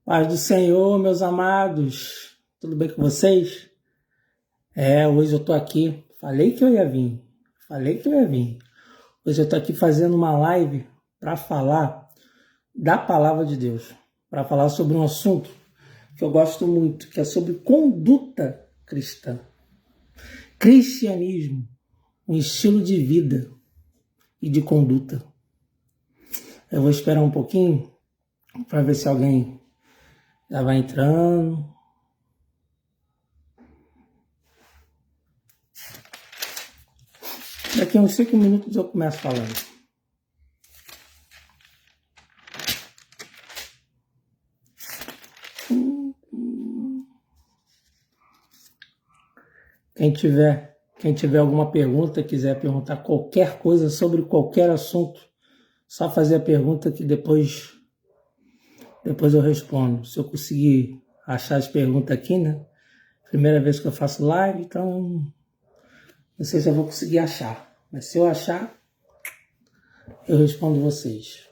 Paz do Senhor, meus amados, tudo bem com vocês? Hoje eu tô aqui, falei que eu ia vir. Hoje eu tô aqui fazendo uma live para falar da palavra de Deus, para falar sobre um assunto que eu gosto muito, que é sobre conduta cristã. Cristianismo, um estilo de vida e de conduta. Eu vou esperar um pouquinho para ver se alguém já vai entrando. Daqui a uns 5 minutos eu começo falando. Quem tiver alguma pergunta, quiser perguntar qualquer coisa sobre qualquer assunto, só fazer a pergunta que depois eu respondo. Se eu conseguir achar as perguntas aqui, né? Primeira vez que eu faço live, então não sei se eu vou conseguir achar. Mas se eu achar, eu respondo vocês.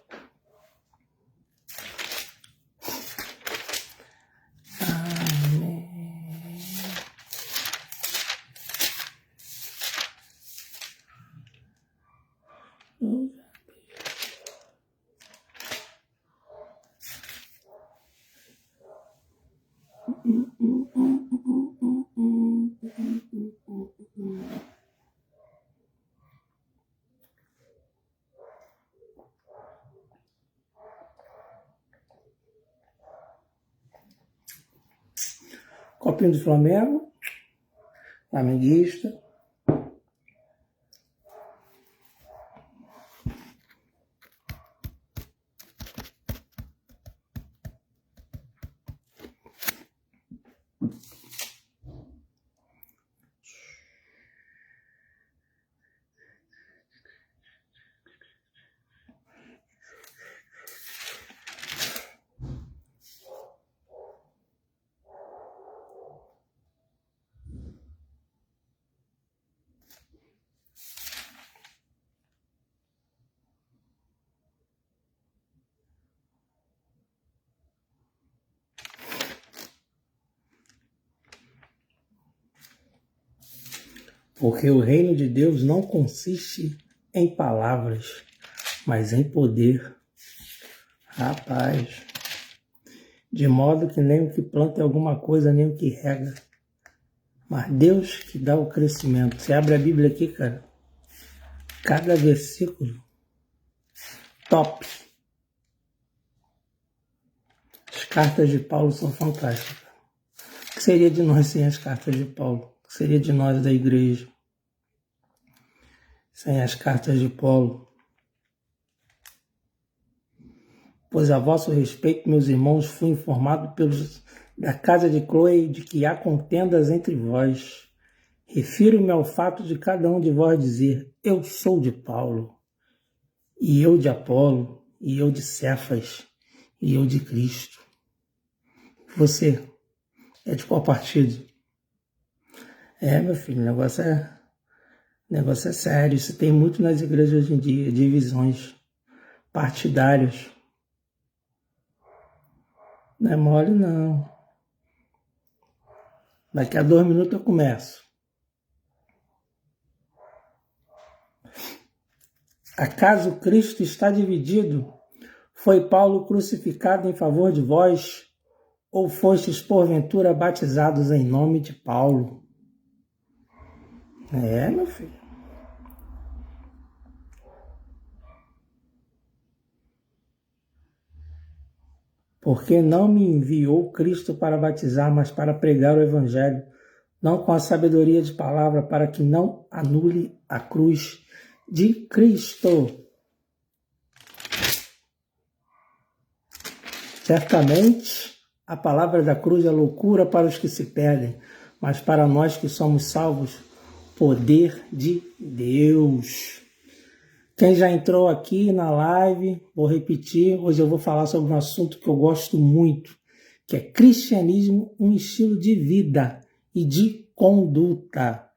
Copinho do Flamengo, flamenguista. Porque o reino de Deus não consiste em palavras, mas em poder. Rapaz, de modo que nem o que planta é alguma coisa, nem o que rega, mas Deus que dá o crescimento. Você abre a Bíblia aqui, cara, cada versículo, top. As cartas de Paulo são fantásticas. O que seria de nós sem as cartas de Paulo? O que seria de nós da igreja sem as cartas de Paulo? Pois a vosso respeito, meus irmãos, fui informado pelos da casa de Cloe de que há contendas entre vós. Refiro-me ao fato de cada um de vós dizer: eu sou de Paulo, e eu de Apolo, e eu de Cefas, e eu de Cristo. Você é de qual partido? Meu filho, o negócio é sério. Isso tem muito nas igrejas hoje em dia, divisões partidárias. Não é mole, não. Daqui a 2 minutos eu começo. Acaso Cristo está dividido? Foi Paulo crucificado em favor de vós? Ou fostes porventura batizados em nome de Paulo? Meu filho. Porque não me enviou Cristo para batizar, mas para pregar o Evangelho, não com a sabedoria de palavra, para que não anule a cruz de Cristo. Certamente, a palavra da cruz é loucura para os que se perdem, mas para nós que somos salvos, poder de Deus. Quem já entrou aqui na live, vou repetir, hoje eu vou falar sobre um assunto que eu gosto muito, que é cristianismo, um estilo de vida e de conduta.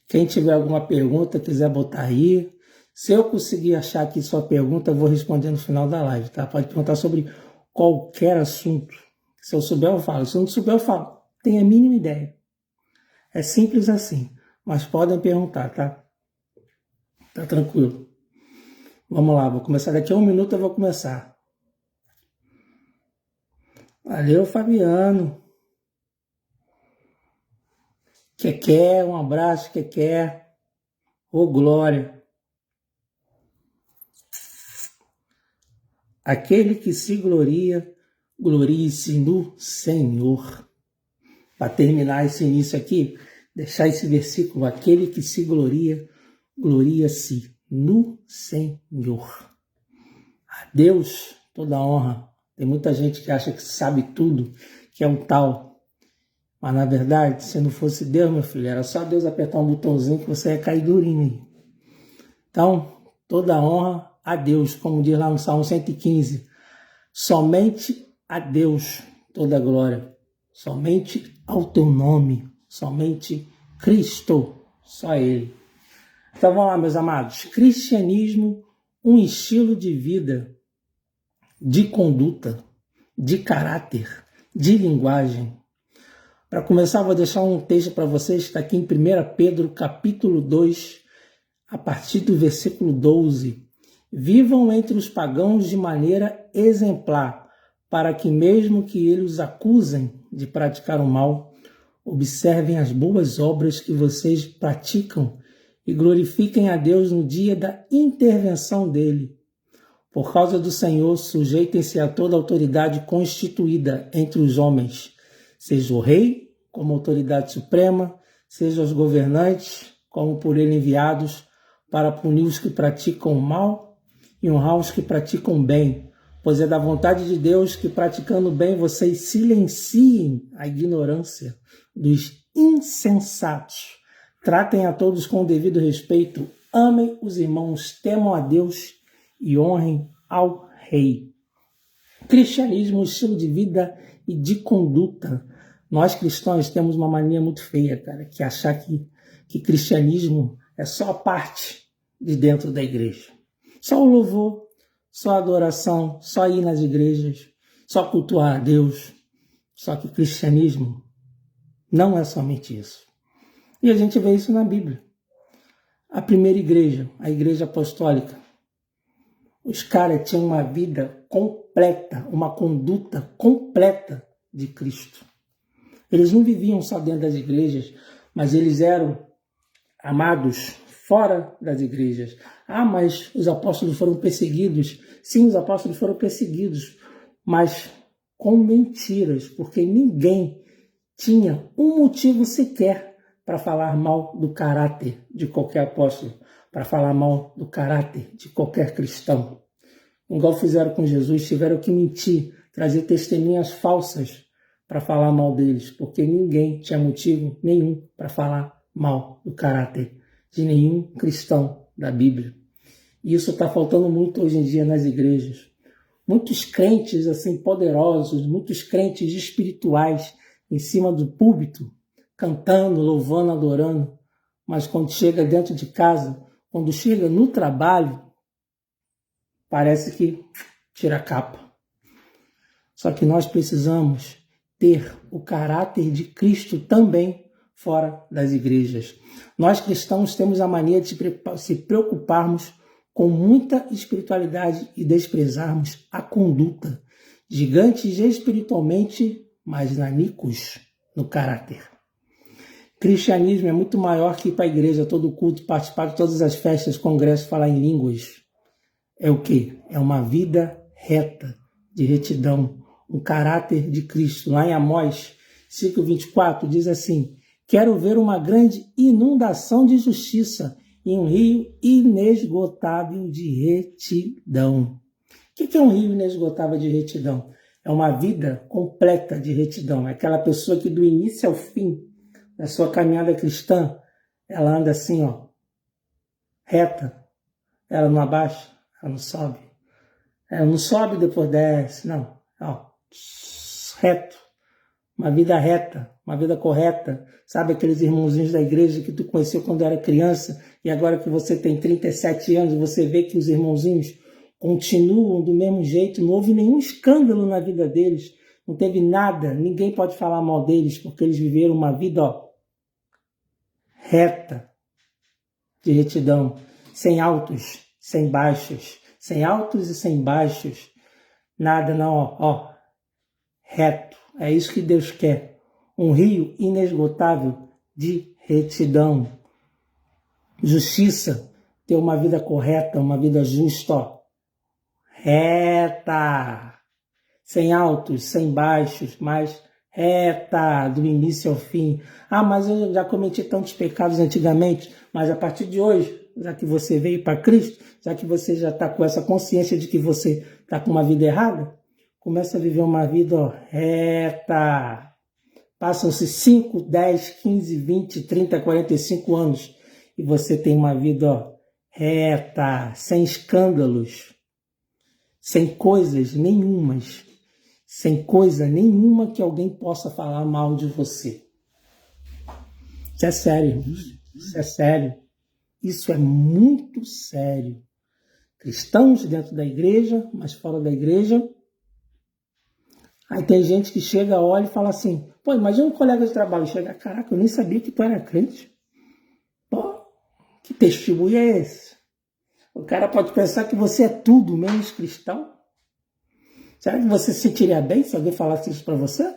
Quem tiver alguma pergunta, quiser botar aí, se eu conseguir achar aqui sua pergunta, eu vou responder no final da live, tá? Pode perguntar sobre qualquer assunto que Se eu souber, eu falo. Se eu não souber, eu falo. Tenho a mínima ideia. É simples assim. Mas podem perguntar, tá? Tá tranquilo. Vamos lá, vou começar daqui a 1 minuto, eu vou começar. Valeu, Fabiano. Um abraço, Ô, Glória. Aquele que se gloria, glorie-se no Senhor. Para terminar esse início aqui, deixar esse versículo, aquele que se gloria, gloria-se no Senhor. A Deus toda honra. Tem muita gente que acha que sabe tudo, que é um tal. Mas na verdade, se não fosse Deus, meu filho, era só Deus apertar um botãozinho que você ia cair durinho aí. Então, toda honra a Deus, como diz lá no Salmo 115. Somente a Deus toda glória. Somente ao teu nome. Somente Cristo. Só Ele. Então vamos lá, meus amados. Cristianismo, um estilo de vida, de conduta, de caráter, de linguagem. Para começar, vou deixar um texto para vocês, está aqui em 1 Pedro, capítulo 2, a partir do versículo 12. Vivam entre os pagãos de maneira exemplar, para que mesmo que eles os acusem de praticar o mal, observem as boas obras que vocês praticam e glorifiquem a Deus no dia da intervenção dele. Por causa do Senhor, sujeitem-se a toda autoridade constituída entre os homens, seja o rei como autoridade suprema, seja os governantes como por ele enviados, para punir os que praticam o mal e honrar os que praticam bem, pois é da vontade de Deus que, praticando bem, vocês silenciem a ignorância dos insensatos. Tratem a todos com o devido respeito, amem os irmãos, temam a Deus e honrem ao Rei. Cristianismo, estilo de vida e de conduta. Nós cristãos temos uma mania muito feia, cara, que é achar que cristianismo é só a parte de dentro da igreja. Só o louvor, só a adoração, só ir nas igrejas, só cultuar a Deus. Só que cristianismo não é somente isso. E a gente vê isso na Bíblia. A primeira igreja, a igreja apostólica, os caras tinham uma vida completa, uma conduta completa de Cristo. Eles não viviam só dentro das igrejas, mas eles eram amados fora das igrejas. Ah, mas os apóstolos foram perseguidos. Sim, os apóstolos foram perseguidos, mas com mentiras, porque ninguém tinha um motivo sequer para falar mal do caráter de qualquer apóstolo, para falar mal do caráter de qualquer cristão. Igual fizeram com Jesus, tiveram que mentir, trazer testemunhas falsas para falar mal deles, porque ninguém tinha motivo nenhum para falar mal do caráter de nenhum cristão da Bíblia. E isso está faltando muito hoje em dia nas igrejas. Muitos crentes assim poderosos, muitos crentes espirituais em cima do púlpito, cantando, louvando, adorando, mas quando chega dentro de casa, quando chega no trabalho, parece que tira a capa. Só que nós precisamos ter o caráter de Cristo também fora das igrejas. Nós cristãos temos a mania de se preocuparmos com muita espiritualidade e desprezarmos a conduta. Gigantes espiritualmente, mas nanicos no caráter. Cristianismo é muito maior que ir para a igreja, todo culto, participar de todas as festas, congressos, falar em línguas. É o quê? É uma vida reta, de retidão, um caráter de Cristo. Lá em Amós 5:24 diz assim: quero ver uma grande inundação de justiça e um rio inesgotável de retidão. O que é um rio inesgotável de retidão? É uma vida completa de retidão. É aquela pessoa que do início ao fim da sua caminhada cristã, ela anda assim, ó, reta. Ela não abaixa, ela não sobe. Ela não sobe e depois desce, não. Ó, reto. Uma vida reta, uma vida correta. Sabe aqueles irmãozinhos da igreja que tu conheceu quando era criança e agora que você tem 37 anos, você vê que os irmãozinhos continuam do mesmo jeito, não houve nenhum escândalo na vida deles, não teve nada, ninguém pode falar mal deles, porque eles viveram uma vida reta, de retidão, sem altos, sem baixos, sem altos e sem baixos, nada não, reto. É isso que Deus quer, um rio inesgotável de retidão, justiça, ter uma vida correta, uma vida justa, reta, sem altos, sem baixos, mas reta, do início ao fim. Mas eu já cometi tantos pecados antigamente, mas a partir de hoje, já que você veio para Cristo, já que você já está com essa consciência de que você está com uma vida errada, começa a viver uma vida reta. Passam-se 5, 10, 15, 20, 30, 45 anos e você tem uma vida reta, sem escândalos, sem coisas nenhumas, sem coisa nenhuma que alguém possa falar mal de você. Isso é sério, irmãos. Isso é sério. Isso é muito sério. Cristãos dentro da igreja, mas fora da igreja. Aí tem gente que chega, olha e fala assim, pô, imagina um colega de trabalho chega, caraca, eu nem sabia que tu era crente. Pô, que testemunho é esse? O cara pode pensar que você é tudo menos cristão. Será que você se sentiria bem se alguém falasse isso para você?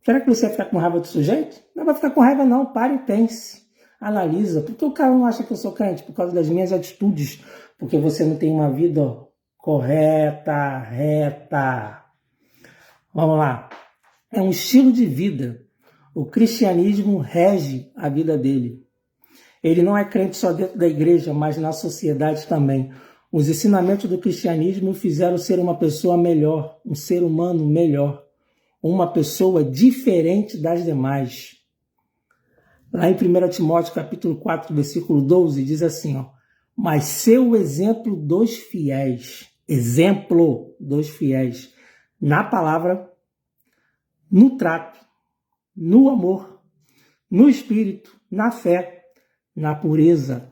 Será que você ia ficar com raiva do sujeito? Não vai ficar com raiva não, pare e pense. Analisa. Por que o cara não acha que eu sou crente? Por causa das minhas atitudes. Porque você não tem uma vida correta, reta. Vamos lá. É um estilo de vida. O cristianismo rege a vida dele. Ele não é crente só dentro da igreja, mas na sociedade também. Os ensinamentos do cristianismo o fizeram ser uma pessoa melhor, um ser humano melhor, uma pessoa diferente das demais. Lá em 1 Timóteo capítulo 4, versículo 12, diz assim, mas seu exemplo dos fiéis, na palavra, no trato, no amor, no espírito, na fé, na pureza.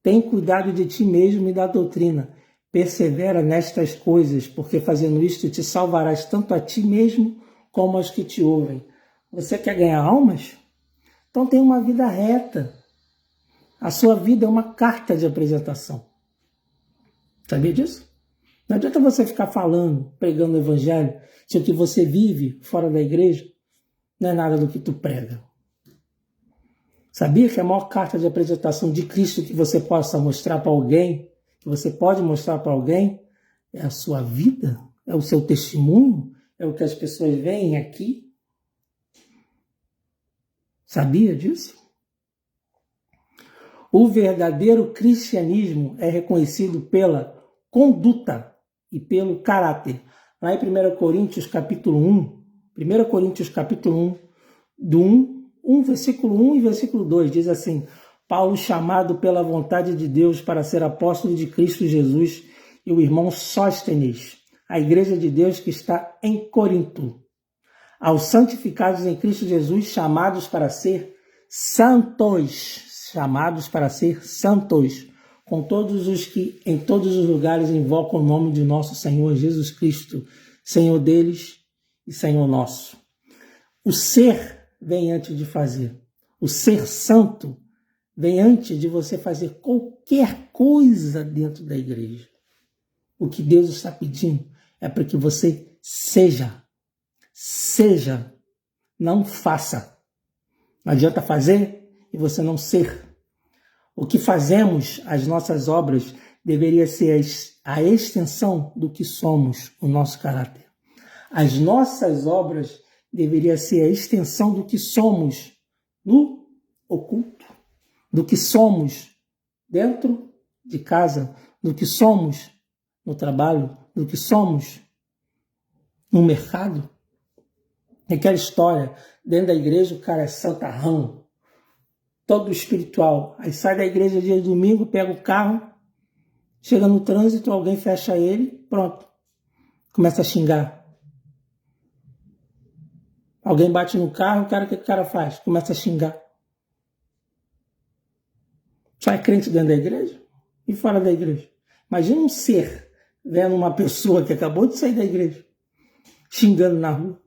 Tem cuidado de ti mesmo e da doutrina. Persevera nestas coisas, porque fazendo isto te salvarás tanto a ti mesmo como aos que te ouvem. Você quer ganhar almas? Então tenha uma vida reta. A sua vida é uma carta de apresentação. Sabia disso? Não adianta você ficar falando, pregando o evangelho, se o que você vive fora da igreja não é nada do que tu prega. Sabia que a maior carta de apresentação de Cristo que você possa mostrar para alguém, que você pode mostrar para alguém, é a sua vida? É o seu testemunho? É o que as pessoas veem aqui? Sabia disso? O verdadeiro cristianismo é reconhecido pela conduta e pelo caráter. Lá em 1 Coríntios capítulo 1, do 1, versículo 1 e versículo 2, diz assim, Paulo chamado pela vontade de Deus para ser apóstolo de Cristo Jesus e o irmão Sóstenes, a igreja de Deus que está em Corinto, aos santificados em Cristo Jesus, chamados para ser santos, com todos os que em todos os lugares invocam o nome de nosso Senhor Jesus Cristo, Senhor deles e Senhor nosso. O ser vem antes de fazer. O ser santo vem antes de você fazer qualquer coisa dentro da igreja. O que Deus está pedindo é para que você seja, não faça. Não adianta fazer e você não ser. O que fazemos, as nossas obras, deveria ser a extensão do que somos, o nosso caráter. As nossas obras deveria ser a extensão do que somos no oculto, do que somos dentro de casa, do que somos no trabalho, do que somos no mercado. Aquela história, dentro da igreja o cara é santarrão, todo espiritual. Aí sai da igreja dia de domingo, pega o carro, chega no trânsito, alguém fecha ele, pronto, começa a xingar. Alguém bate no carro, o que o cara faz? Começa a xingar. Só é crente dentro da igreja e fora da igreja. Imagina um ser vendo uma pessoa que acabou de sair da igreja. xingando na rua.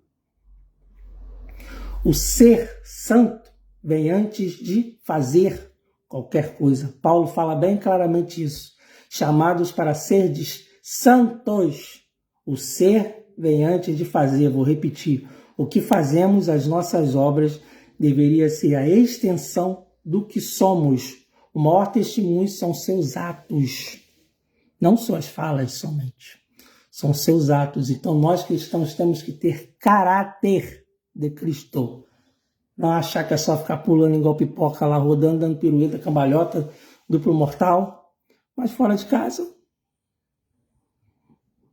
O ser santo vem antes de fazer qualquer coisa. Paulo fala bem claramente isso. Chamados para serdes santos. O ser vem antes de fazer. Vou repetir. O que fazemos, as nossas obras, deveria ser a extensão do que somos. O maior testemunho são seus atos. Não suas falas somente. São seus atos. Então nós cristãos temos que ter caráter de Cristo. Não achar que é só ficar pulando igual pipoca lá, rodando, dando pirueta, cambalhota, duplo mortal. Mas fora de casa.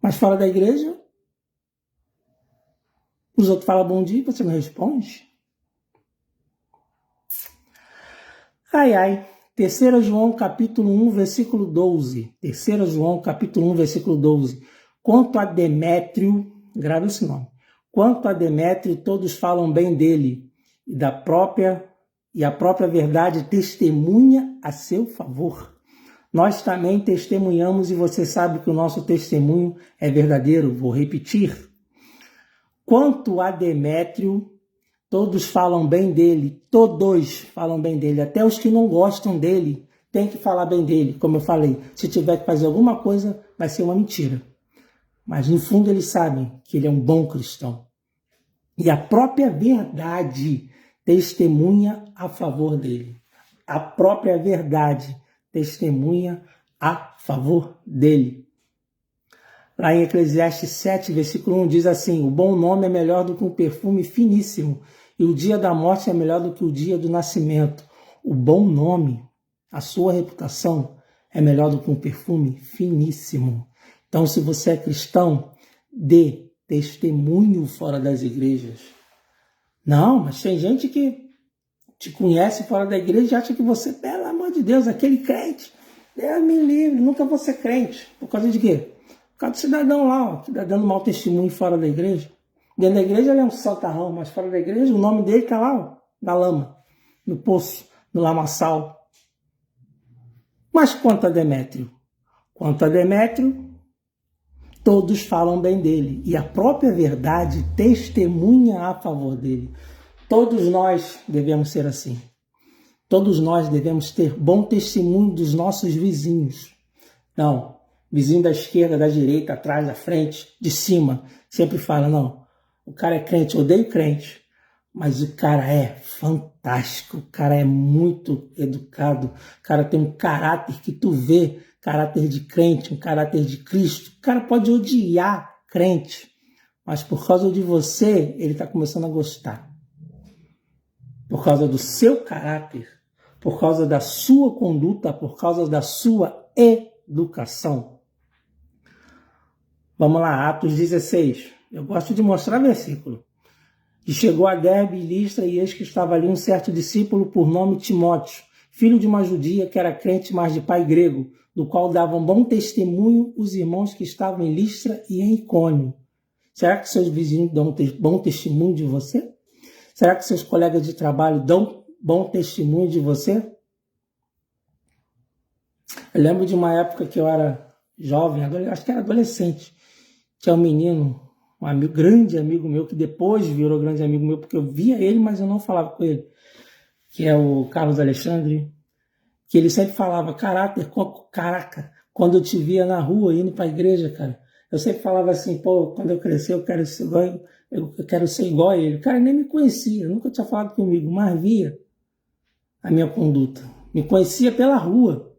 Mas fora da igreja. Os outros falam bom dia e você não responde. Ai, ai. 3 João capítulo 1, versículo 12. 3 João capítulo 1, versículo 12. Quanto a Demétrio, grava esse nome. Quanto a Demétrio, todos falam bem dele, e a própria verdade testemunha a seu favor. Nós também testemunhamos, e você sabe que o nosso testemunho é verdadeiro. Vou repetir. Quanto a Demétrio, todos falam bem dele, todos falam bem dele, até os que não gostam dele têm que falar bem dele. Como eu falei, se tiver que fazer alguma coisa, vai ser uma mentira. Mas no fundo eles sabem que ele é um bom cristão. E a própria verdade testemunha a favor dele. A própria verdade testemunha a favor dele. Lá em Eclesiastes 7, versículo 1, diz assim: o bom nome é melhor do que um perfume finíssimo, e o dia da morte é melhor do que o dia do nascimento. O bom nome, a sua reputação, é melhor do que um perfume finíssimo. Então, se você é cristão, dê testemunho fora das igrejas. Não, mas tem gente que te conhece fora da igreja e acha que você, pelo amor de Deus, aquele crente, Deus me livre, nunca vou ser crente. Por causa de quê? Por causa do cidadão lá, ó, que está dando mau testemunho fora da igreja. Dentro da igreja ele é um santarrão, mas fora da igreja o nome dele está lá, ó, na lama, no poço, no lamaçal. Mas quanto a Demétrio? Quanto a Demétrio, todos falam bem dele. E a própria verdade testemunha a favor dele. Todos nós devemos ser assim. Todos nós devemos ter bom testemunho dos nossos vizinhos. Não, vizinho da esquerda, da direita, atrás, da frente, de cima. Sempre fala, não, o cara é crente, eu odeio crente. Mas o cara é fantástico, o cara é muito educado, o cara tem um caráter que tu vê, caráter de crente, um caráter de Cristo. O cara pode odiar crente, mas por causa de você, ele está começando a gostar. Por causa do seu caráter, por causa da sua conduta, por causa da sua educação. Vamos lá, Atos 16. Eu gosto de mostrar versículo. E chegou a Derbe e Listra, e eis que estava ali um certo discípulo por nome Timóteo, filho de uma judia que era crente, mas de pai grego, do qual davam bom testemunho os irmãos que estavam em Listra e em Icônio. Será que seus vizinhos dão bom testemunho de você? Será que seus colegas de trabalho dão bom testemunho de você? Eu lembro de uma época que eu era jovem, acho que era adolescente. Tinha um menino, um amigo, grande amigo meu, que depois virou grande amigo meu, porque eu via ele, mas eu não falava com ele, que é o Carlos Alexandre, que ele sempre falava, caraca, quando eu te via na rua, indo para a igreja, cara, eu sempre falava assim, pô, quando eu crescer eu quero ser igual a ele. O cara nem me conhecia, nunca tinha falado comigo, mas via a minha conduta. Me conhecia pela rua,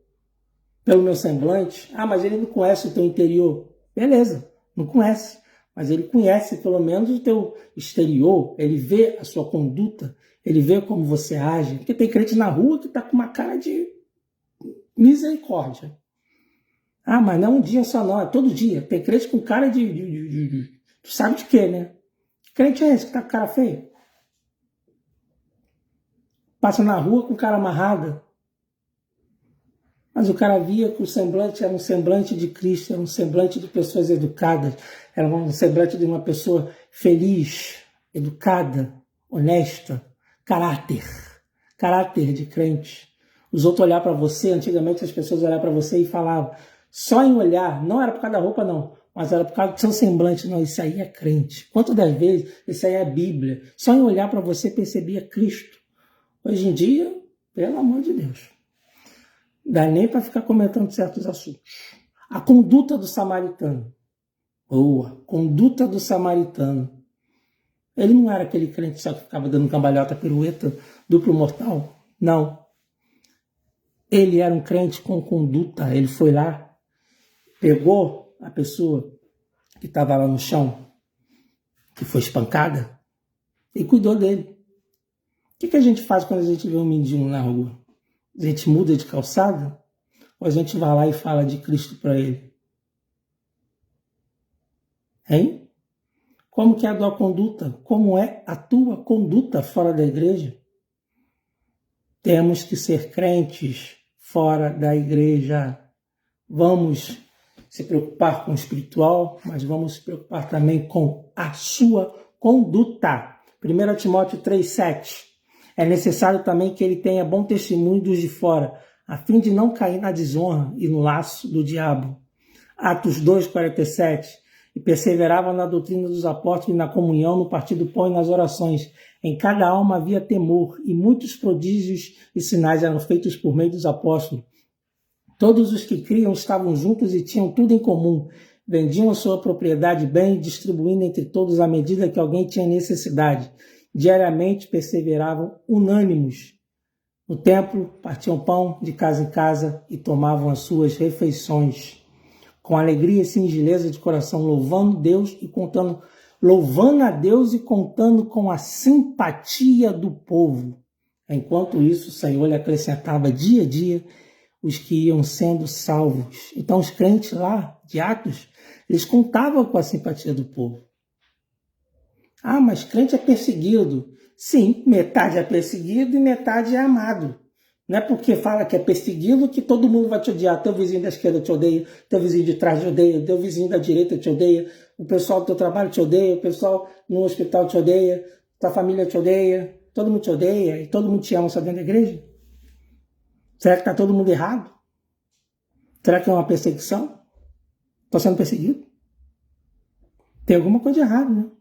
pelo meu semblante. Ah, mas ele não conhece o teu interior. Beleza, não conhece. Mas ele conhece pelo menos o teu exterior, ele vê a sua conduta, ele vê como você age. Porque tem crente na rua que está com uma cara de misericórdia. Ah, mas não é um dia só não, é todo dia. Tem crente com cara de tu sabe de quê, né? Que crente é esse que tá com cara feia? Passa na rua com cara amarrada. Mas o cara via que o semblante era um semblante de Cristo, era um semblante de pessoas educadas, era um semblante de uma pessoa feliz, educada, honesta, caráter de crente. Os outros olhar para você, antigamente as pessoas olhavam para você e falavam, só em olhar, não era por causa da roupa não, mas era por causa do seu semblante. Não, isso aí é crente. Quantas das vezes isso aí é Bíblia? Só em olhar para você percebia Cristo. Hoje em dia, pelo amor de Deus, dá nem para ficar comentando certos assuntos. A conduta do samaritano. Boa, conduta do samaritano. Ele não era aquele crente só que ficava dando cambalhota, pirueta, duplo mortal. Não. Ele era um crente com conduta. Ele foi lá, pegou a pessoa que estava lá no chão, que foi espancada, e cuidou dele. O que a gente faz quando a gente vê um mendigo na rua? A gente muda de calçada? Ou a gente vai lá e fala de Cristo para ele? Hein? Como que é a tua conduta? Como é a tua conduta fora da igreja? Temos que ser crentes fora da igreja. Vamos se preocupar com o espiritual, mas vamos se preocupar também com a sua conduta. 1 Timóteo 3,7. É necessário também que ele tenha bom testemunho dos de fora, a fim de não cair na desonra e no laço do diabo. Atos 2,47. E perseverava na doutrina dos apóstolos e na comunhão, no partir do pão e nas orações. Em cada alma havia temor, e muitos prodígios e sinais eram feitos por meio dos apóstolos. Todos os que criam estavam juntos e tinham tudo em comum. Vendiam a sua propriedade bem, distribuindo entre todos à medida que alguém tinha necessidade. Diariamente perseveravam unânimes no templo, partiam pão de casa em casa e tomavam as suas refeições. Com alegria e singeleza de coração, louvando a Deus e contando com a simpatia do povo. Enquanto isso, o Senhor lhe acrescentava dia a dia os que iam sendo salvos. Então, os crentes lá, de Atos, eles contavam com a simpatia do povo. Ah, mas crente é perseguido. Sim, metade é perseguido e metade é amado. Não é porque fala que é perseguido que todo mundo vai te odiar. Teu vizinho da esquerda te odeia, teu vizinho de trás te odeia, teu vizinho da direita te odeia, o pessoal do teu trabalho te odeia, o pessoal no hospital te odeia, tua família te odeia, todo mundo te odeia e todo mundo te ama só dentro da igreja? Será que está todo mundo errado? Será que é uma perseguição? Estou sendo perseguido? Tem alguma coisa errada, né?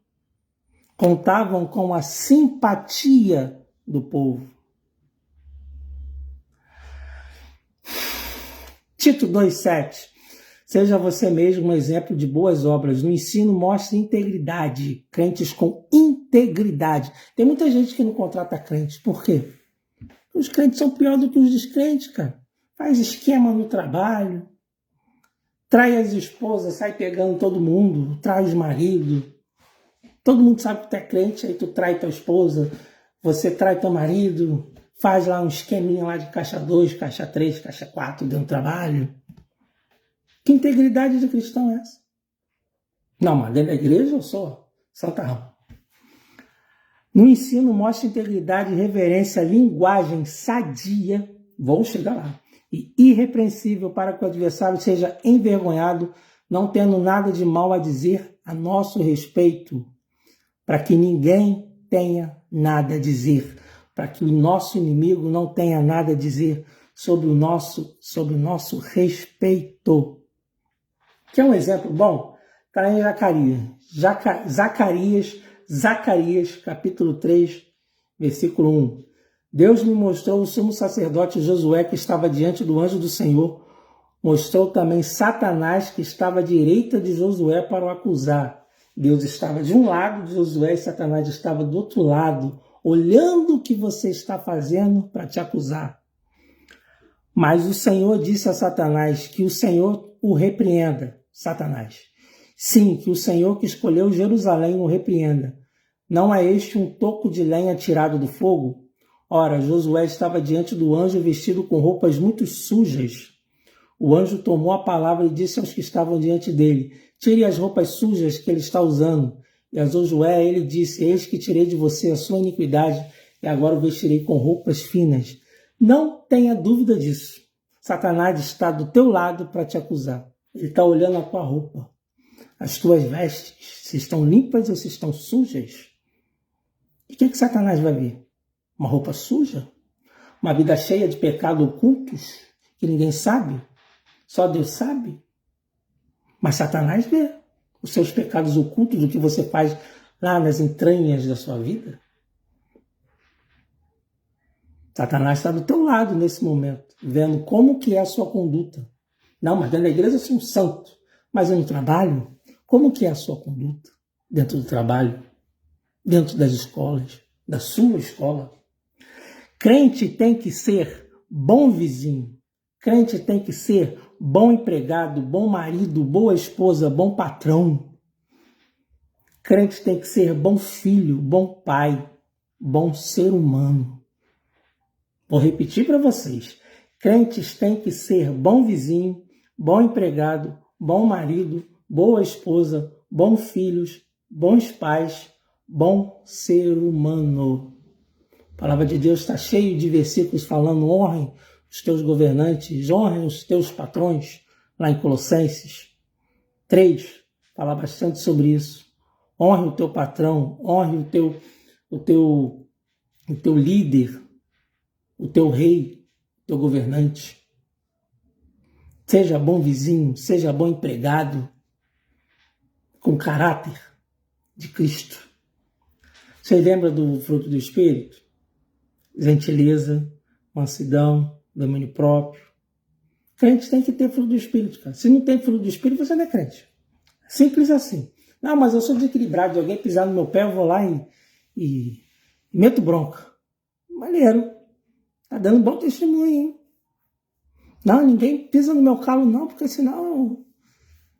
Contavam com a simpatia do povo. Tito 2,7. Seja você mesmo um exemplo de boas obras. No ensino, mostre integridade. Crentes com integridade. Tem muita gente que não contrata crentes. Por quê? Os crentes são piores do que os descrentes, cara. Faz esquema no trabalho. Trai as esposas, sai pegando todo mundo. Trai os maridos. Todo mundo sabe que tu é crente, aí tu trai tua esposa. Você trai teu marido. Faz lá um esqueminha lá de caixa 2, caixa 3, caixa 4 dentro do trabalho. Que integridade de cristão é essa? Não, mas dentro da igreja eu sou santarrão. No ensino mostra integridade, reverência, linguagem sadia, vou chegar lá, e irrepreensível para que o adversário seja envergonhado, não tendo nada de mal a dizer a nosso respeito, para que ninguém tenha nada a dizer, para que o nosso inimigo não tenha nada a dizer sobre o nosso respeito. Quer um exemplo bom? Está em Zacarias, capítulo 3, versículo 1. Deus me mostrou o sumo sacerdote Josué que estava diante do anjo do Senhor. Mostrou também Satanás que estava à direita de Josué para o acusar. Deus estava de um lado de Josué e Satanás estava do outro lado, olhando o que você está fazendo para te acusar. Mas o Senhor disse a Satanás que o Senhor o repreenda. Satanás. Sim, que o Senhor que escolheu Jerusalém o repreenda. Não é este um toco de lenha tirado do fogo? Ora, Josué estava diante do anjo vestido com roupas muito sujas. O anjo tomou a palavra e disse aos que estavam diante dele: tire as roupas sujas que ele está usando. E a Josué ele disse: eis que tirei de você a sua iniquidade e agora o vestirei com roupas finas. Não tenha dúvida disso. Satanás está do teu lado para te acusar. Ele está olhando a tua roupa. As tuas vestes, se estão limpas ou se estão sujas. E o que Satanás vai ver? Uma roupa suja? Uma vida cheia de pecados ocultos que ninguém sabe? Só Deus sabe? Mas Satanás vê. os seus pecados ocultos, o que você faz lá nas entranhas da sua vida? Satanás está do teu lado nesse momento, vendo como que é a sua conduta. Não, mas dentro da igreja eu sou um santo. Mas no trabalho, como que é a sua conduta? Dentro do trabalho, dentro das escolas, da sua escola. Crente tem que ser bom vizinho. Crente tem que ser bom empregado, bom marido, boa esposa, bom patrão. Crente tem que ser bom filho, bom pai, bom ser humano. Vou repetir para vocês. Crentes têm que ser bom vizinho, bom empregado, bom marido, boa esposa, bons filhos, bons pais, bom ser humano. A palavra de Deus está cheia de versículos falando: honrem os teus governantes, honrem os teus patrões, lá em Colossenses 3, fala bastante sobre isso. Honre o teu patrão, honre o teu líder, o teu rei, o teu governante. Seja bom vizinho, seja bom empregado, com caráter de Cristo. Você lembra do fruto do Espírito? Gentileza, mansidão, domínio próprio. Crente tem que ter fruto do Espírito, cara. Se não tem fruto do Espírito, você não é crente. Simples assim. Não, mas eu sou desequilibrado, de alguém pisar no meu pé, eu vou lá e meto bronca. Maneiro. Tá dando bom testemunho, hein? Não, ninguém pisa no meu calo não, porque senão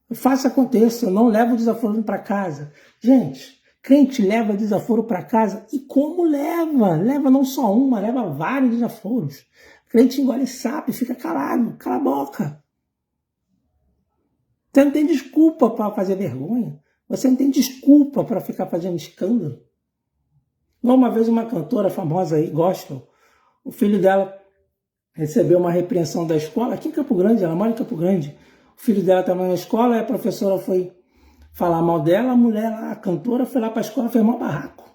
eu faço aconteça, eu não levo o desaforo para casa. Gente, crente leva desaforo para casa e como leva? Leva não só uma, leva vários desaforos. Crente engole sapo, fica calado, cala a boca. Você não tem desculpa para fazer vergonha. Você não tem desculpa para ficar fazendo escândalo. Uma vez uma cantora famosa aí, gospel, o filho dela recebeu uma repreensão da escola, aqui em Campo Grande, ela mora em Campo Grande. O filho dela estava na escola, e a professora foi falar mal dela, a mulher, a cantora, foi lá para a escola, fez maior barraco.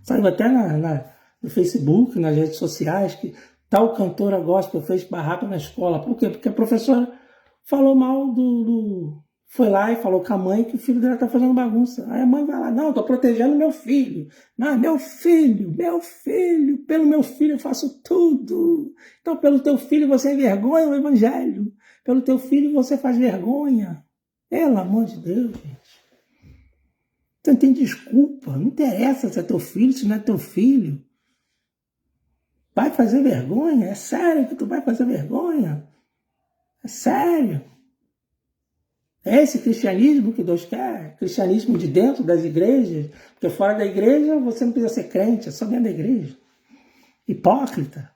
Saiu até no Facebook, nas redes sociais, que tal cantora gospel fez barraco na escola. Por quê? Porque a professora falou mal foi lá e falou com a mãe que o filho dela está fazendo bagunça. Aí a mãe vai lá: não, estou protegendo meu filho. Não, meu filho, pelo meu filho eu faço tudo. Então, pelo teu filho você envergonha o evangelho. Pelo teu filho você faz vergonha. Pelo amor de Deus, gente. Você não tem desculpa. Não interessa se é teu filho, se não é teu filho. Vai fazer vergonha? É sério que tu vai fazer vergonha? É sério. É esse cristianismo que Deus quer? Cristianismo de dentro das igrejas? Porque fora da igreja você não precisa ser crente, é só dentro da igreja. Hipócrita.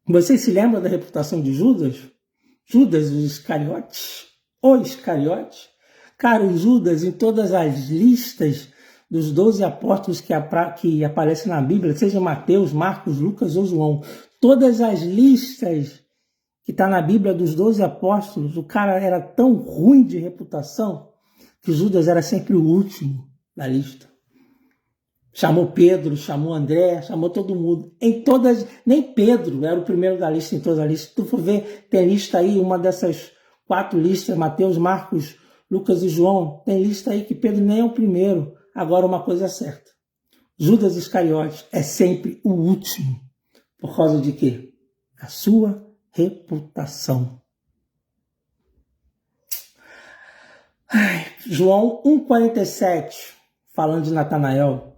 Vocês se lembram da reputação de Judas? Judas, o Iscariote? O Iscariote? Cara, o Judas, em todas as listas dos 12 apóstolos que aparecem na Bíblia, seja Mateus, Marcos, Lucas ou João, todas as listas que está na Bíblia dos 12 apóstolos, o cara era tão ruim de reputação que Judas era sempre o último da lista. Chamou Pedro, chamou André, chamou todo mundo. Em todas, nem Pedro era o primeiro da lista em todas as listas. Se tu for ver, tem lista aí, uma dessas 4 listas, Mateus, Marcos, Lucas e João, tem lista aí que Pedro nem é o primeiro. Agora uma coisa é certa: Judas Iscariote é sempre o último. Por causa de quê? A sua reputação. João 1,47, falando de Natanael,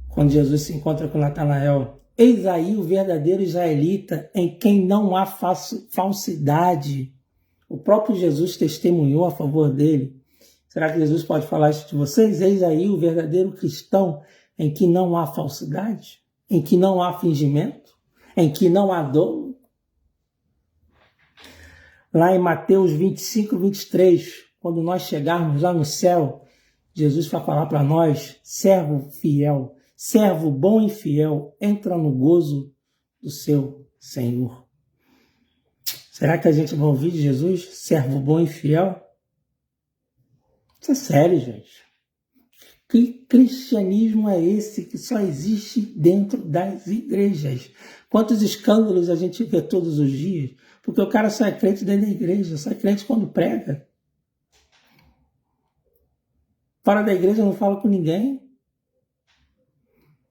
quando Jesus se encontra com Natanael: eis aí o verdadeiro israelita, em quem não há falsidade. O próprio Jesus testemunhou a favor dele. Será que Jesus pode falar isso de vocês? Eis aí o verdadeiro cristão, em que não há falsidade, em que não há fingimento, em que não há dolo. Lá em Mateus 25, 23, quando nós chegarmos lá no céu, Jesus vai falar para nós: servo fiel, servo bom e fiel, entra no gozo do seu Senhor. Será que a gente vai ouvir de Jesus, servo bom e fiel? Isso é sério, gente. Que cristianismo é esse que só existe dentro das igrejas? Quantos escândalos a gente vê todos os dias? Porque o cara só é crente dentro da igreja, só é crente quando prega. Fora da igreja não fala com ninguém.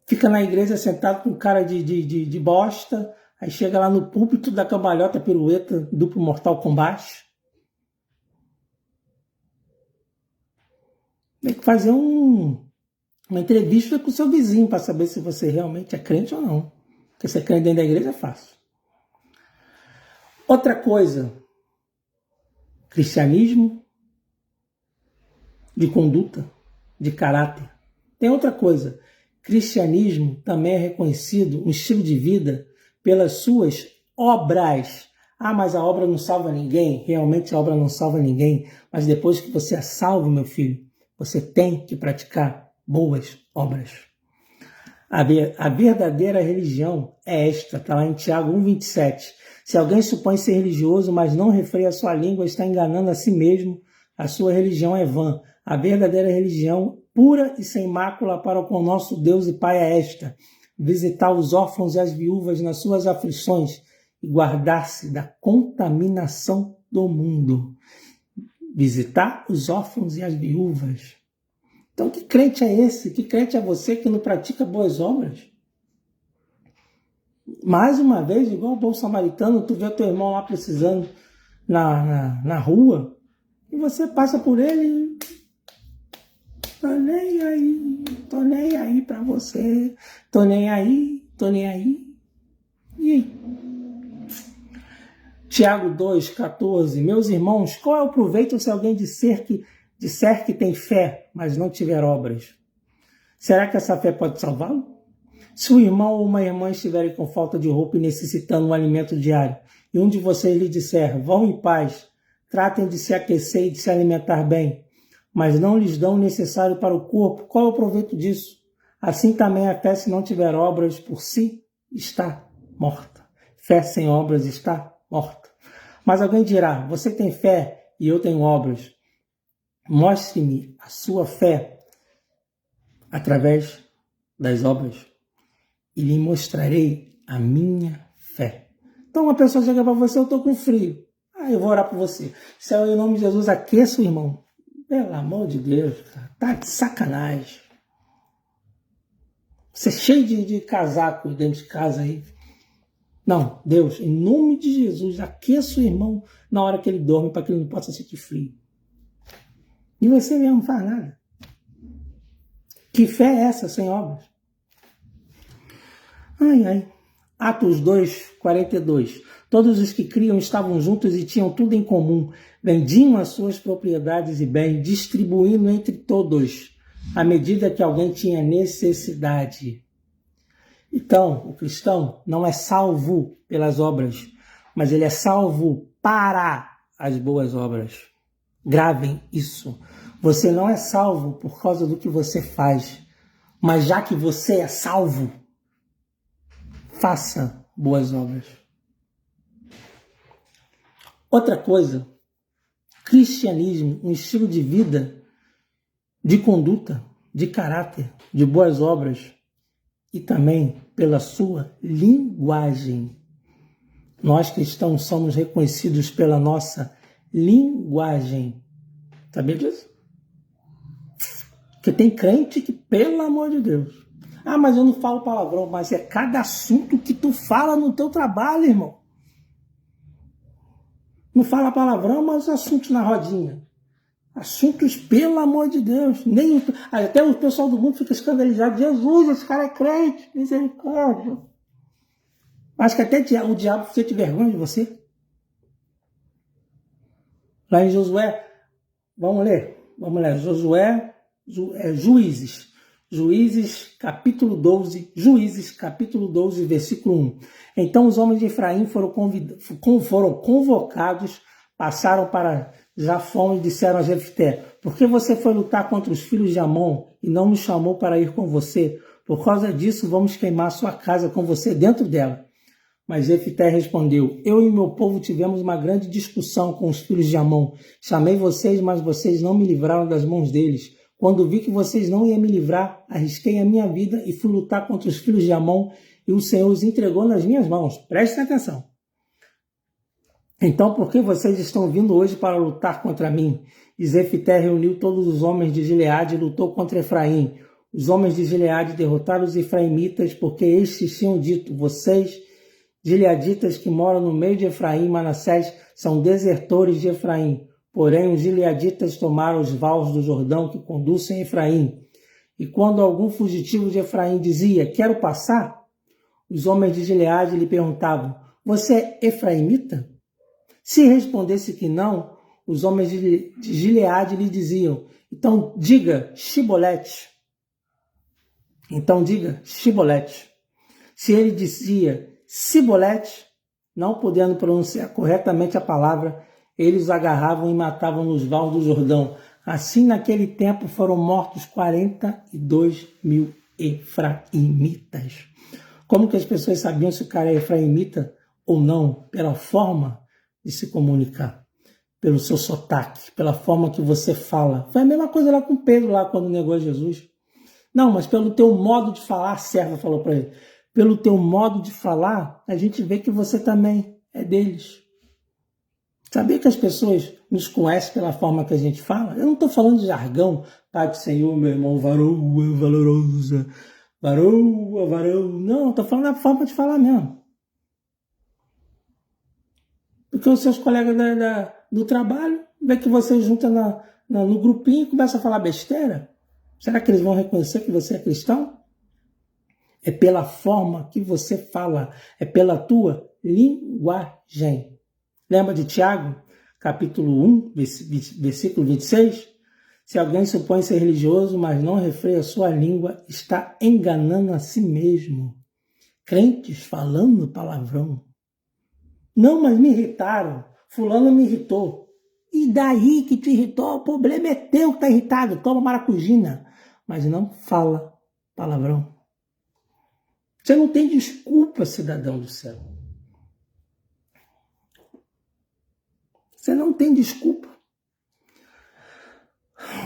Fica na igreja sentado com cara de bosta. Aí chega lá no púlpito da cambalhota, pirueta, duplo mortal combate. Tem que fazer uma entrevista com o seu vizinho para saber se você realmente é crente ou não. Porque ser crente dentro da igreja é fácil. Outra coisa, cristianismo de conduta, de caráter. Tem outra coisa, cristianismo também é reconhecido, um estilo de vida, pelas suas obras. Ah, mas a obra não salva ninguém. Realmente a obra não salva ninguém. Mas depois que você é salvo, meu filho, você tem que praticar boas obras. A verdadeira religião é esta, está lá em Tiago 1,27. Se alguém supõe ser religioso, mas não refreia a sua língua, está enganando a si mesmo, a sua religião é vã. A verdadeira religião, pura e sem mácula para com o nosso Deus e Pai é esta: visitar os órfãos e as viúvas nas suas aflições e guardar-se da contaminação do mundo. Visitar os órfãos e as viúvas. Então, que crente é esse? Que crente é você que não pratica boas obras? Mais uma vez, igual o bom samaritano, tu vê teu irmão lá precisando na rua e você passa por ele e tô nem aí pra você, tô nem aí. E aí? Tiago 2,14. Meus irmãos, qual é o proveito se alguém disser que tem fé, mas não tiver obras? Será que essa fé pode salvá-lo? Se o irmão ou uma irmã estiverem com falta de roupa e necessitando um alimento diário, e um de vocês lhe disser, vão em paz, tratem de se aquecer e de se alimentar bem, mas não lhes dão o necessário para o corpo, qual é o proveito disso? Assim também a fé, se não tiver obras, por si está morta. Fé sem obras está morta. Mas alguém dirá, você tem fé e eu tenho obras. Mostre-me a sua fé através das obras e lhe mostrarei a minha fé. Então uma pessoa chega para você, eu estou com frio. Eu vou orar por você. Senhor, em nome de Jesus, aqueça o irmão. Pelo amor de Deus, cara, tá de sacanagem. Você é cheio de casaco dentro de casa aí. Não, Deus, em nome de Jesus, aqueça o irmão na hora que ele dorme para que ele não possa sentir frio. E você mesmo não faz nada. Que fé é essa sem obras? Atos 2:42. Todos os que criam estavam juntos e tinham tudo em comum. Vendiam as suas propriedades e bens, distribuindo entre todos, à medida que alguém tinha necessidade. Então, o cristão não é salvo pelas obras, mas ele é salvo para as boas obras. Gravem isso. Você não é salvo por causa do que você faz, mas já que você é salvo, faça boas obras. Outra coisa, cristianismo, um estilo de vida, de conduta, de caráter, de boas obras e também pela sua linguagem. Nós cristãos somos reconhecidos pela nossa linguagem. Sabia disso? Porque tem crente que, pelo amor de Deus, mas eu não falo palavrão, mas é cada assunto que tu fala no teu trabalho, irmão. Não fala palavrão, mas assuntos na rodinha. Assuntos, pelo amor de Deus. Até o pessoal do mundo fica escandalizado. Jesus, esse cara é crente, misericórdia. Acho que até o diabo sente vergonha de você. Lá em Josué, vamos ler. Josué, Juízes, capítulo 12, versículo 1. Então os homens de Efraim foram convocados, passaram para Jafão e disseram a Jefté, por que você foi lutar contra os filhos de Amon e não nos chamou para ir com você? Por causa disso, vamos queimar sua casa com você dentro dela. Mas Jefté respondeu, eu e meu povo tivemos uma grande discussão com os filhos de Amon. Chamei vocês, mas vocês não me livraram das mãos deles. Quando vi que vocês não iam me livrar, arrisquei a minha vida e fui lutar contra os filhos de Amon, e o Senhor os entregou nas minhas mãos. Prestem atenção. Então, por que vocês estão vindo hoje para lutar contra mim? E Jefté reuniu todos os homens de Gileade e lutou contra Efraim. Os homens de Gileade derrotaram os efraimitas, porque estes tinham dito: vocês, gileaditas que moram no meio de Efraim e Manassés, são desertores de Efraim. Porém, os gileaditas tomaram os vales do Jordão que conduzem a Efraim. E quando algum fugitivo de Efraim dizia: quero passar, os homens de Gileade lhe perguntavam: você é efraimita? Se respondesse que não, os homens de Gileade lhe diziam: então diga Shibolete. Então diga Shibolete. Se ele dizia Sibolete, não podendo pronunciar corretamente a palavra, eles os agarravam e matavam nos vales do Jordão. Assim, naquele tempo, foram mortos 42.000 efraimitas. Como que as pessoas sabiam se o cara é efraimita ou não? Pela forma de se comunicar, pelo seu sotaque, pela forma que você fala. Foi a mesma coisa lá com Pedro, lá quando negou Jesus. Não, mas pelo teu modo de falar, a serva falou para ele, pelo teu modo de falar, a gente vê que você também é deles. Sabia que as pessoas nos conhecem pela forma que a gente fala? Eu não estou falando de jargão, Pai do Senhor, meu irmão, varoa, valorosa, varoa, varão. Não, estou falando da forma de falar mesmo. Porque os seus colegas do trabalho, vê que você junta no grupinho e começa a falar besteira. Será que eles vão reconhecer que você é cristão? É pela forma que você fala, é pela tua linguagem. Lembra de Tiago, capítulo 1, versículo 26? Se alguém supõe ser religioso, mas não refreia sua língua, está enganando a si mesmo. Crentes falando palavrão. Não, mas me irritaram. Fulano me irritou. E daí que te irritou? O problema é teu que está irritado. Toma maracujina. Mas não fala palavrão. Você não tem desculpa, cidadão do céu. Você não tem desculpa.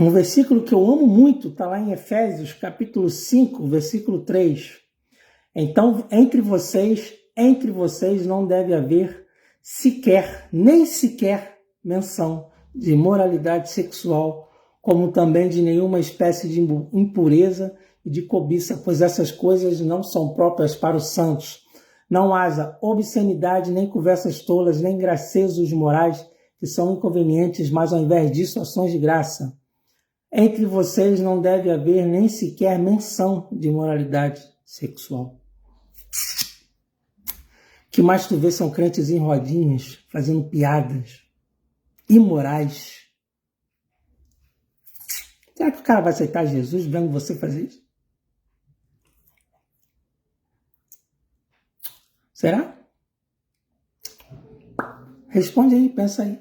Um versículo que eu amo muito está lá em Efésios, capítulo 5, versículo 3. Então, entre vocês não deve haver nem sequer menção de imoralidade sexual, como também de nenhuma espécie de impureza e de cobiça, pois essas coisas não são próprias para os santos. Não haja obscenidade, nem conversas tolas, nem gracejos morais, que são inconvenientes, mas ao invés disso, ações de graça. Entre vocês não deve haver nem sequer menção de imoralidade sexual. O que mais tu vê são crentes em rodinhas, fazendo piadas imorais. Será que o cara vai aceitar Jesus vendo você fazer isso? Será? Responde aí, pensa aí.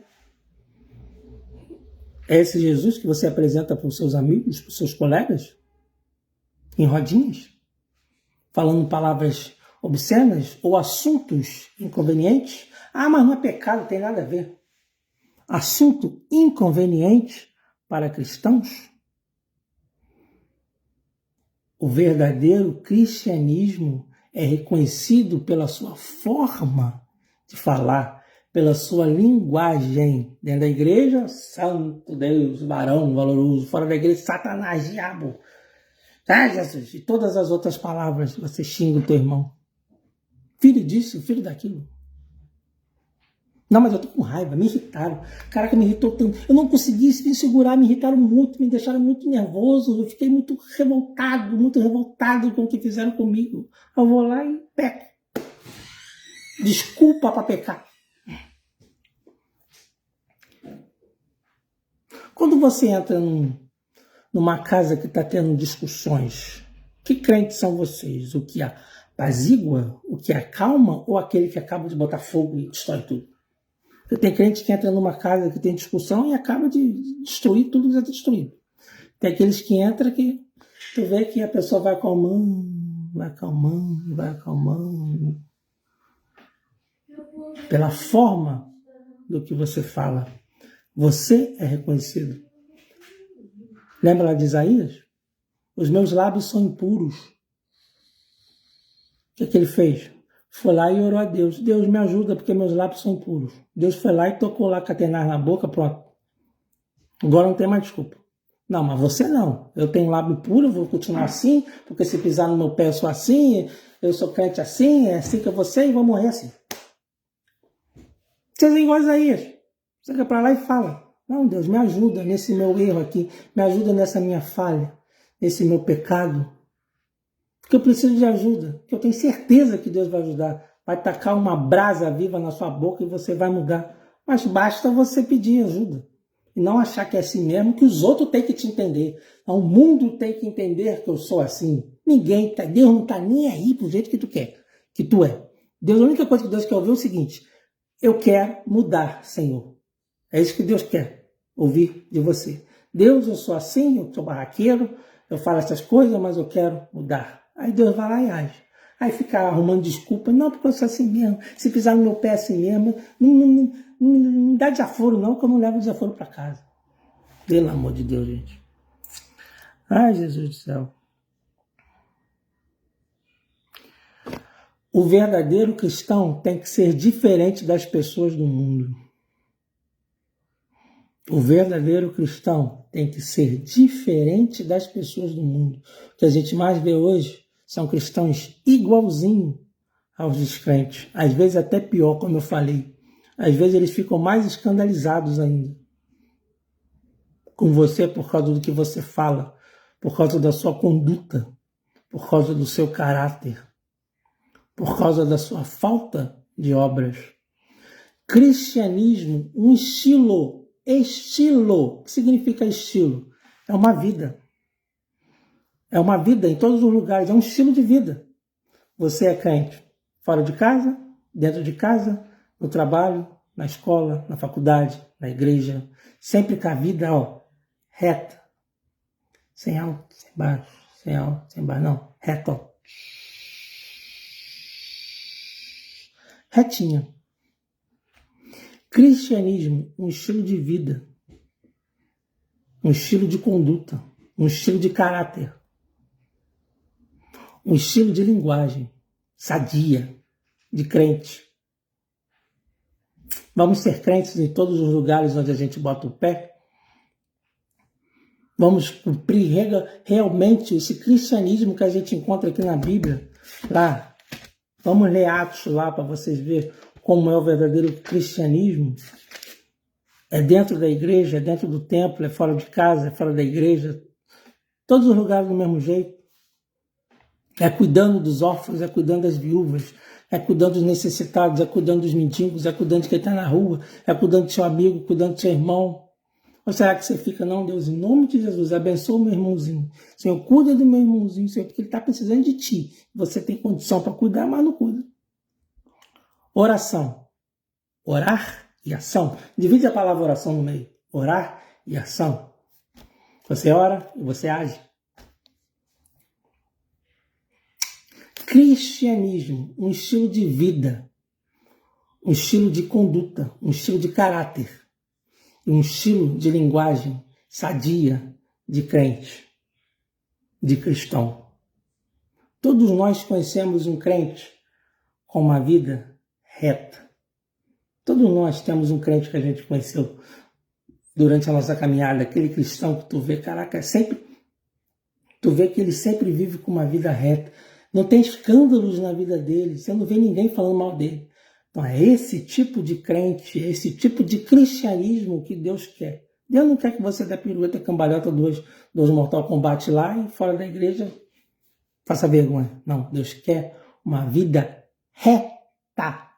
É esse Jesus que você apresenta para os seus amigos, para os seus colegas? Em rodinhas? Falando palavras obscenas ou assuntos inconvenientes? Ah, mas não é pecado, tem nada a ver. Assunto inconveniente para cristãos? O verdadeiro cristianismo é reconhecido pela sua forma de falar, pela sua linguagem. Dentro da igreja, santo Deus, varão, valoroso. Fora da igreja, Satanás, diabo. Ah, Jesus, e todas as outras palavras, você xinga o teu irmão. Filho disso, filho daquilo. Não, mas eu tô com raiva, me irritaram. Caraca, me irritou tanto. Eu não consegui me segurar, me irritaram muito, me deixaram muito nervoso. Eu fiquei muito revoltado com o que fizeram comigo. Eu vou lá e peco. Desculpa para pecar. Quando você entra numa casa que está tendo discussões, que crentes são vocês? O que apazigua, o que acalma ou aquele que acaba de botar fogo e destrói tudo? Porque tem crente que entra numa casa que tem discussão e acaba de destruir tudo que já está destruído. Tem aqueles que entram que tu vê que a pessoa vai acalmando. Pela forma do que você fala, você é reconhecido. Lembra lá de Isaías? Os meus lábios são impuros. O que ele fez? foi lá e orou a Deus. Deus me ajuda porque meus lábios são puros. Deus foi lá e tocou lá catenar na boca, pronto. Agora não tem mais desculpa. Não, mas você não. Eu tenho lábio puro, vou continuar assim, porque se pisar no meu pé eu sou assim, eu sou crente assim, é assim que eu vou ser e vou morrer assim. Vocês são iguais a isso. Você vai para lá e fala. Não, Deus, me ajuda nesse meu erro aqui, me ajuda nessa minha falha, nesse meu pecado. Porque eu preciso de ajuda, que eu tenho certeza que Deus vai ajudar. Vai tacar uma brasa viva na sua boca e você vai mudar. Mas basta você pedir ajuda. E não achar que é assim mesmo, que os outros têm que te entender. O mundo tem que entender que eu sou assim. Ninguém, Deus não está nem aí pro jeito que tu quer, que tu é. Deus, a única coisa que Deus quer ouvir é o seguinte: eu quero mudar, Senhor. É isso que Deus quer ouvir de você. Deus, eu sou assim, eu sou barraqueiro, eu falo essas coisas, mas eu quero mudar. Aí Deus vai lá e age. Aí fica arrumando desculpa. Não, porque eu sou assim mesmo. Se pisar no meu pé assim mesmo, não dá desaforo não, que eu não levo desaforo para casa. Pelo amor de Deus, gente. Ai, Jesus do céu. O verdadeiro cristão tem que ser diferente das pessoas do mundo. O verdadeiro cristão tem que ser diferente das pessoas do mundo. O que a gente mais vê hoje são cristãos igualzinhos aos descrentes. Às vezes até pior, como eu falei. Às vezes eles ficam mais escandalizados ainda com você por causa do que você fala, por causa da sua conduta, por causa do seu caráter, por causa da sua falta de obras. Cristianismo, um estilo. O que significa estilo? É uma vida. É uma vida em todos os lugares, é um estilo de vida. Você é crente fora de casa, dentro de casa, no trabalho, na escola, na faculdade, na igreja, sempre com a vida reta. Sem alto, sem baixo, sem alto, sem baixo, não, reto. Retinha. Cristianismo, um estilo de vida, um estilo de conduta, um estilo de caráter, um estilo de linguagem sadia, de crente. Vamos ser crentes em todos os lugares onde a gente bota o pé? Vamos cumprir realmente esse cristianismo que a gente encontra aqui na Bíblia? Lá, vamos ler Atos lá para vocês verem como é o verdadeiro cristianismo. É dentro da igreja, é dentro do templo, é fora de casa, é fora da igreja. Todos os lugares do mesmo jeito. É cuidando dos órfãos, é cuidando das viúvas, é cuidando dos necessitados, é cuidando dos mendigos, é cuidando de quem está na rua, é cuidando do seu amigo, cuidando do seu irmão. Ou será que você fica, não, Deus, em nome de Jesus, abençoa o meu irmãozinho. Senhor, cuida do meu irmãozinho, Senhor, porque ele está precisando de ti. Você tem condição para cuidar, mas não cuida. Oração. Orar e ação. Divide a palavra oração no meio. Orar e ação. Você ora e você age. Cristianismo, um estilo de vida, um estilo de conduta, um estilo de caráter, um estilo de linguagem sadia de crente, de cristão. Todos nós conhecemos um crente com uma vida reta. Todos nós temos um crente que a gente conheceu durante a nossa caminhada, aquele cristão que tu vê, caraca, tu vê que ele sempre vive com uma vida reta. Não tem escândalos na vida dele, você não vê ninguém falando mal dele. Então é esse tipo de crente, esse tipo de cristianismo que Deus quer. Deus não quer que você dê pirueta, cambalhota, dois Mortal Kombat lá e fora da igreja faça vergonha. Não, Deus quer uma vida reta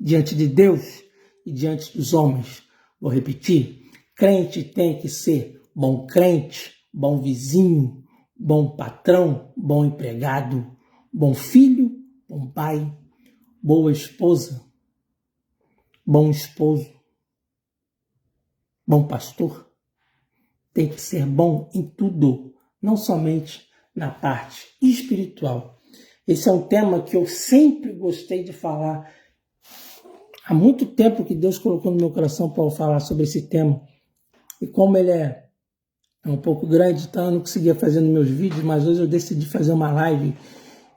diante de Deus e diante dos homens. Vou repetir, crente tem que ser bom crente, bom vizinho, bom patrão, bom empregado, bom filho, bom pai, boa esposa, bom esposo, bom pastor. Tem que ser bom em tudo, não somente na parte espiritual. Esse é um tema que eu sempre gostei de falar. Há muito tempo que Deus colocou no meu coração para eu falar sobre esse tema. E como ele é um pouco grande, então eu não conseguia fazer nos meus vídeos, mas hoje eu decidi fazer uma live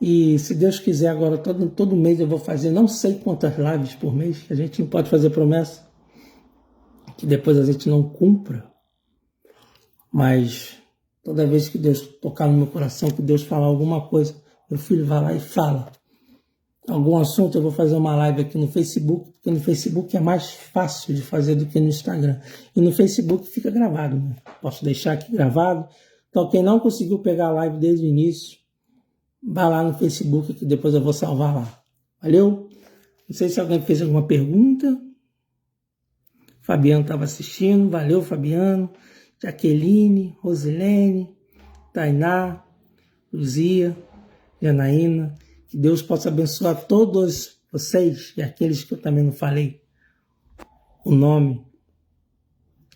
E se Deus quiser, agora todo mês eu vou fazer não sei quantas lives por mês, que a gente não pode fazer promessa, que depois a gente não cumpra. Mas toda vez que Deus tocar no meu coração, que Deus falar alguma coisa, meu filho vai lá e fala. Algum assunto, eu vou fazer uma live aqui no Facebook, porque no Facebook é mais fácil de fazer do que no Instagram. E no Facebook fica gravado, né? Posso deixar aqui gravado. Então quem não conseguiu pegar a live desde o início, vai lá no Facebook que depois eu vou salvar lá. Valeu? Não sei se alguém fez alguma pergunta. Fabiano estava assistindo. Valeu, Fabiano. Jaqueline, Rosilene, Tainá, Luzia, Janaína. Que Deus possa abençoar todos vocês e aqueles que eu também não falei o nome.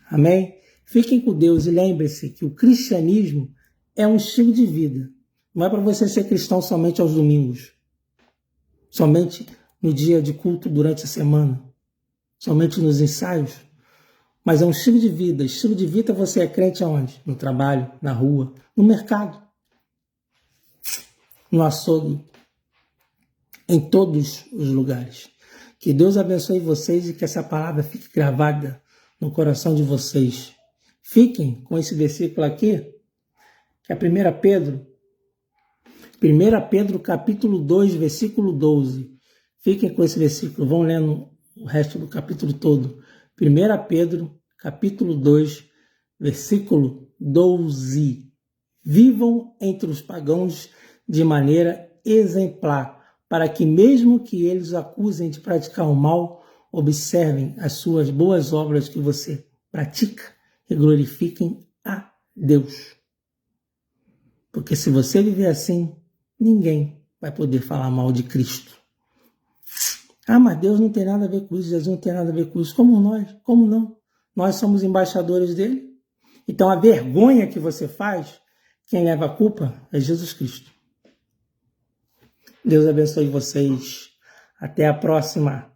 Amém? Fiquem com Deus e lembre-se que o cristianismo é um estilo de vida. Não é para você ser cristão somente aos domingos, somente no dia de culto durante a semana, somente nos ensaios, mas é um estilo de vida. Estilo de vida você é crente aonde? No trabalho, na rua, no mercado, no açougue, em todos os lugares. Que Deus abençoe vocês e que essa palavra fique gravada no coração de vocês. Fiquem com esse versículo aqui, que é 1 Pedro capítulo 2, versículo 12. Fiquem com esse versículo, vão lendo o resto do capítulo todo. 1 Pedro capítulo 2, versículo 12. Vivam entre os pagãos de maneira exemplar, para que mesmo que eles os acusem de praticar o mal, observem as suas boas obras que você pratica e glorifiquem a Deus. Porque se você viver assim, ninguém vai poder falar mal de Cristo. Ah, mas Deus não tem nada a ver com isso, Jesus não tem nada a ver com isso. Como nós? Como não? Nós somos embaixadores dele. Então a vergonha que você faz, quem leva a culpa é Jesus Cristo. Deus abençoe vocês. Até a próxima.